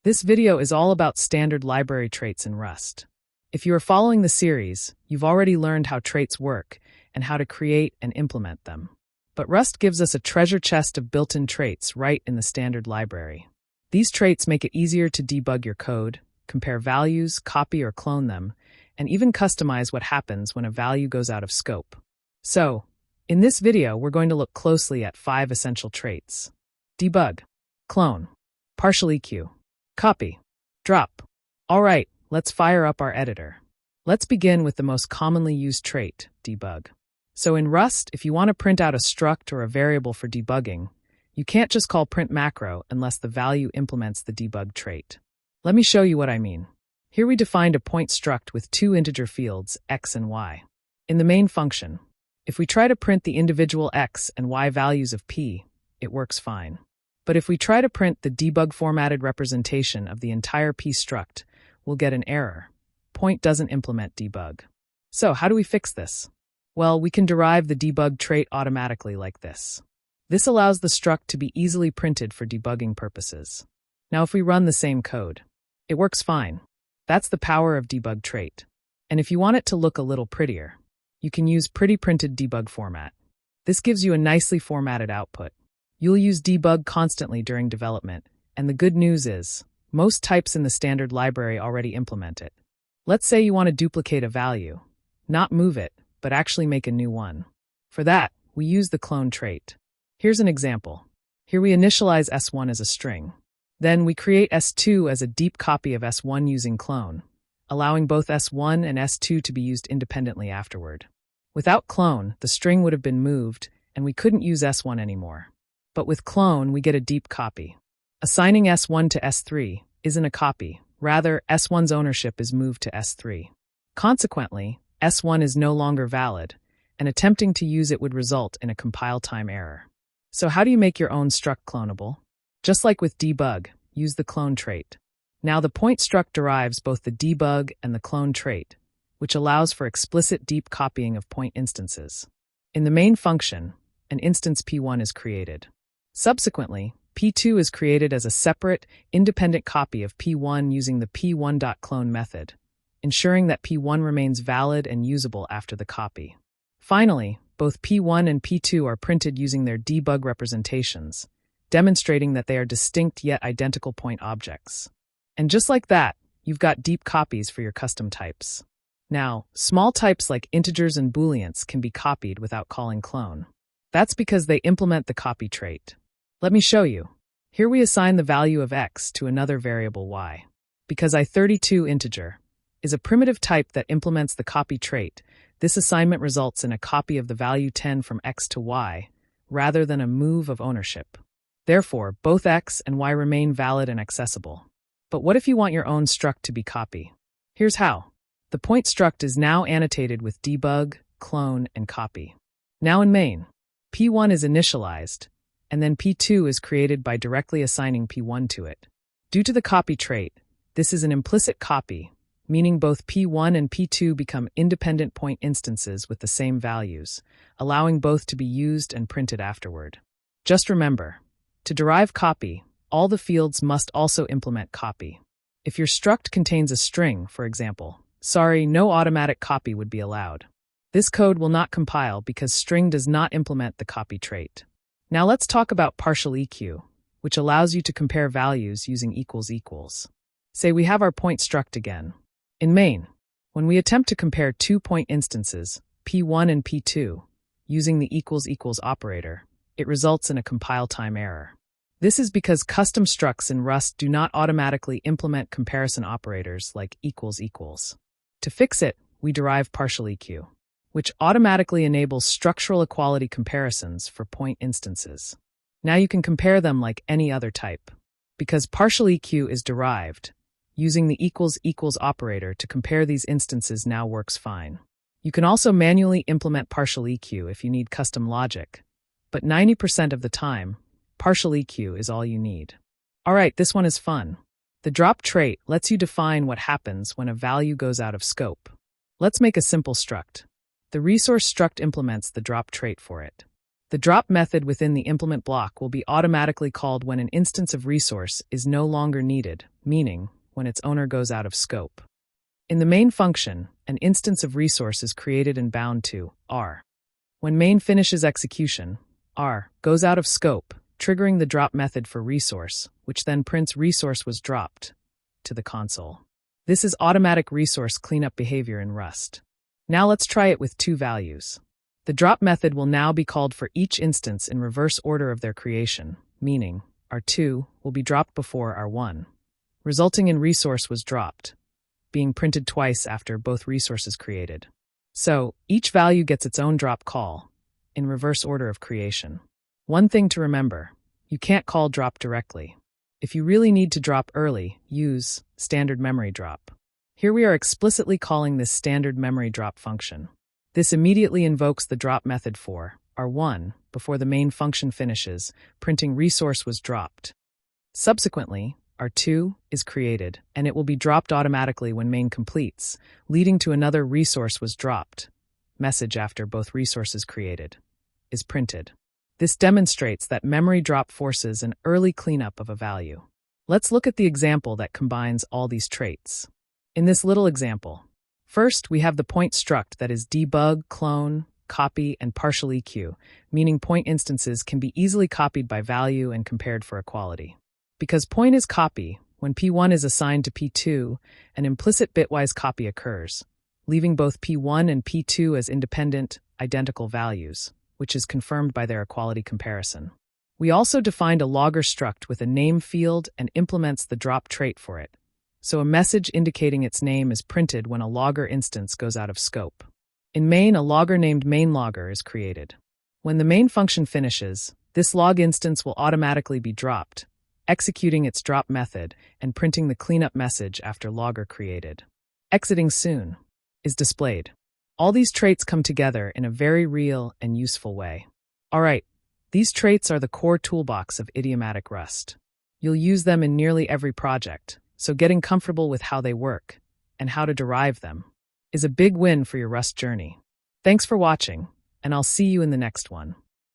This video is all about standard library traits in Rust. If you are following the series, you've already learned how traits work and how to create and implement them. But Rust gives us a treasure chest of built-in traits right in the standard library. These traits make it easier to debug your code, compare values, copy or clone them, and even customize what happens when a value goes out of scope. So, in this video, we're going to look closely at 5 essential traits: debug, clone, PartialEq, copy, drop. All right, let's fire up our editor. Let's begin with the most commonly used trait, debug. So in Rust, if you want to print out a struct or a variable for debugging, you can't just call print macro unless the value implements the debug trait. Let me show you what I mean. Here we defined a point struct with 2 integer fields, x and y. In the main function, if we try to print the individual x and y values of p, it works fine. But if we try to print the debug formatted representation of the entire p struct, we'll get an error. Point doesn't implement debug. So how do we fix this? Well, we can derive the debug trait automatically like this. This allows the struct to be easily printed for debugging purposes. Now if we run the same code, it works fine. That's the power of debug trait. And if you want it to look a little prettier, you can use pretty printed debug format. This gives you a nicely formatted output. You'll use debug constantly during development, and the good news is, most types in the standard library already implement it. Let's say you want to duplicate a value, not move it, but actually make a new one. For that, we use the clone trait. Here's an example. Here we initialize s1 as a string. Then we create s2 as a deep copy of s1 using clone, allowing both s1 and s2 to be used independently afterward. Without clone, the string would have been moved, and we couldn't use s1 anymore. But with clone, we get a deep copy. Assigning s1 to s3 isn't a copy. Rather, s1's ownership is moved to s3. Consequently, s1 is no longer valid, and attempting to use it would result in a compile time error. So how do you make your own struct clonable? Just like with debug, use the clone trait. Now the point struct derives both the debug and the clone trait, which allows for explicit deep copying of point instances. In the main function, an instance p1 is created. Subsequently, p2 is created as a separate, independent copy of p1 using the p1.clone method, ensuring that p1 remains valid and usable after the copy. Finally, both p1 and p2 are printed using their debug representations, demonstrating that they are distinct yet identical point objects. And just like that, you've got deep copies for your custom types. Now, small types like integers and booleans can be copied without calling clone. That's because they implement the copy trait. Let me show you. Here we assign the value of x to another variable y. Because i32 integer is a primitive type that implements the copy trait, this assignment results in a copy of the value 10 from x to y, rather than a move of ownership. Therefore, both x and y remain valid and accessible. But what if you want your own struct to be copy? Here's how. The point struct is now annotated with debug, clone, and copy. Now in main, p1 is initialized, and then p2 is created by directly assigning p1 to it. Due to the copy trait, this is an implicit copy, meaning both p1 and p2 become independent point instances with the same values, allowing both to be used and printed afterward. Just remember, to derive copy, all the fields must also implement copy. If your struct contains a string, for example, no automatic copy would be allowed. This code will not compile because string does not implement the copy trait. Now let's talk about PartialEq, which allows you to compare values using equals equals. Say we have our point struct again. In main, when we attempt to compare 2 point instances, p1 and p2, using the equals equals operator, it results in a compile time error. This is because custom structs in Rust do not automatically implement comparison operators like equals equals. To fix it, we derive PartialEq, which automatically enables structural equality comparisons for point instances. Now you can compare them like any other type. Because PartialEq is derived, using the equals equals operator to compare these instances now works fine. You can also manually implement PartialEq if you need custom logic, but 90% of the time, PartialEq is all you need. Alright, this one is fun. The drop trait lets you define what happens when a value goes out of scope. Let's make a simple struct. The resource struct implements the drop trait for it. The drop method within the implement block will be automatically called when an instance of resource is no longer needed, meaning when its owner goes out of scope. In the main function, an instance of resource is created and bound to R. When main finishes execution, R goes out of scope, triggering the drop method for resource, which then prints resource was dropped to the console. This is automatic resource cleanup behavior in Rust. Now let's try it with two values. The drop method will now be called for each instance in reverse order of their creation, meaning R2 will be dropped before R1, resulting in resource was dropped, being printed twice after both resources created. So, each value gets its own drop call, in reverse order of creation. One thing to remember, you can't call drop directly. If you really need to drop early, use standard memory drop. Here we are explicitly calling this standard memory drop function. This immediately invokes the drop method for R1 before the main function finishes, printing resource was dropped. Subsequently, R2 is created, and it will be dropped automatically when main completes, leading to another resource was dropped. Message after both resources created is printed. This demonstrates that memory drop forces an early cleanup of a value. Let's look at the example that combines all these traits. In this little example, first we have the point struct that is debug, clone, copy, and PartialEq, meaning point instances can be easily copied by value and compared for equality. Because point is copy, when P1 is assigned to P2, an implicit bitwise copy occurs, leaving both P1 and P2 as independent, identical values, which is confirmed by their equality comparison. We also defined a logger struct with a name field and implements the drop trait for it, so a message indicating its name is printed when a logger instance goes out of scope. In main, a logger named mainLogger is created. When the main function finishes, this log instance will automatically be dropped, executing its drop method and printing the cleanup message after logger created. Exiting soon is displayed. All these traits come together in a very real and useful way. Alright, these traits are the core toolbox of idiomatic Rust. You'll use them in nearly every project, so getting comfortable with how they work and how to derive them is a big win for your Rust journey. Thanks for watching, and I'll see you in the next one.